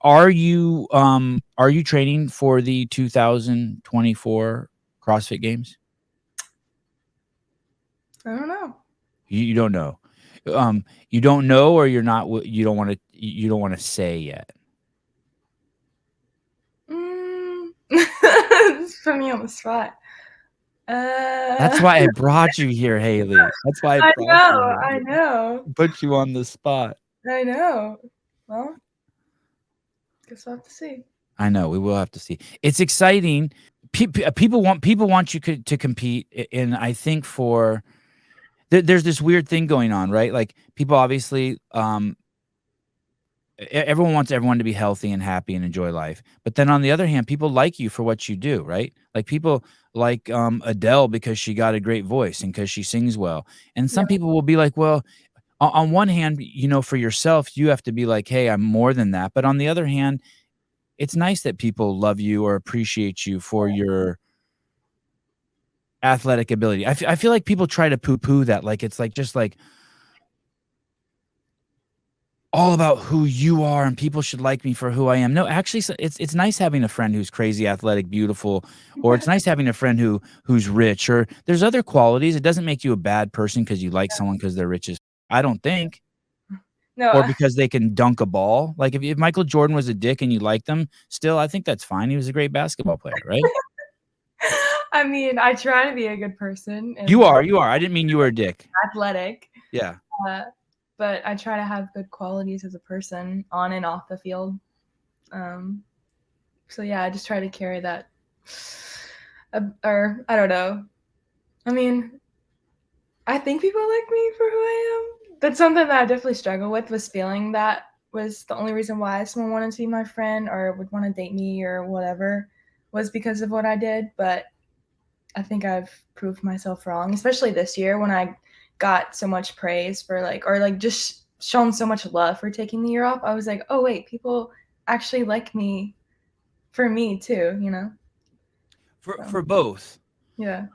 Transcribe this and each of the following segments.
Are you training for the 2024 CrossFit Games? I don't know. You don't know. You don't know, or you don't want to say yet. It's put me on the spot. That's why I brought you here, Haley. That's why I brought you here. I know. Put you on the spot. I know. Well, guess we'll have to see. I know, we will have to see. It's exciting. People want you to compete, and I think there's this weird thing going on, right? Like, people obviously, everyone wants everyone to be healthy and happy and enjoy life. But then on the other hand, people like you for what you do, right? Like, people like Adele because she got a great voice and because she sings well. And some people will be like, well, on one hand, for yourself, you have to be like, hey, I'm more than that. But on the other hand, it's nice that people love you or appreciate you for your athletic ability. I feel like people try to poo-poo that, like it's like just like all about who you are and people should like me for who I am. No, actually, it's nice having a friend who's crazy, athletic, beautiful, or it's nice having a friend who's rich, or there's other qualities. It doesn't make you a bad person because you like someone because they're rich. I don't think. No. Or because they can dunk a ball. Like, if Michael Jordan was a dick and you liked him, still, I think that's fine. He was a great basketball player, right? I mean, I try to be a good person. And You are. I didn't mean you were a dick. Athletic. Yeah. But I try to have good qualities as a person on and off the field. So yeah, I just try to carry that. Or I don't know. I mean, I think people like me for who I am. That's something that I definitely struggle with, was feeling that was the only reason why someone wanted to be my friend or would want to date me or whatever, was because of what I did. But I think I've proved myself wrong, especially this year when I got so much praise for just shown so much love for taking the year off. I was like, oh wait, people actually like me for me too, For both. Yeah.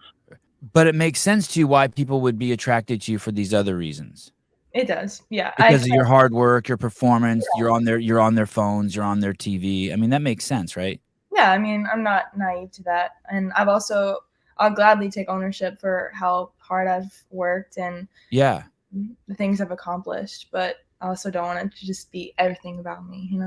But it makes sense to you why people would be attracted to you for these other reasons. It does. Yeah. Because of your hard work, your performance, you're on their phones, you're on their TV. I mean, that makes sense, right? Yeah, I mean, I'm not naive to that. And I'll gladly take ownership for how hard I've worked and the things I've accomplished, but I also don't want it to just be everything about me,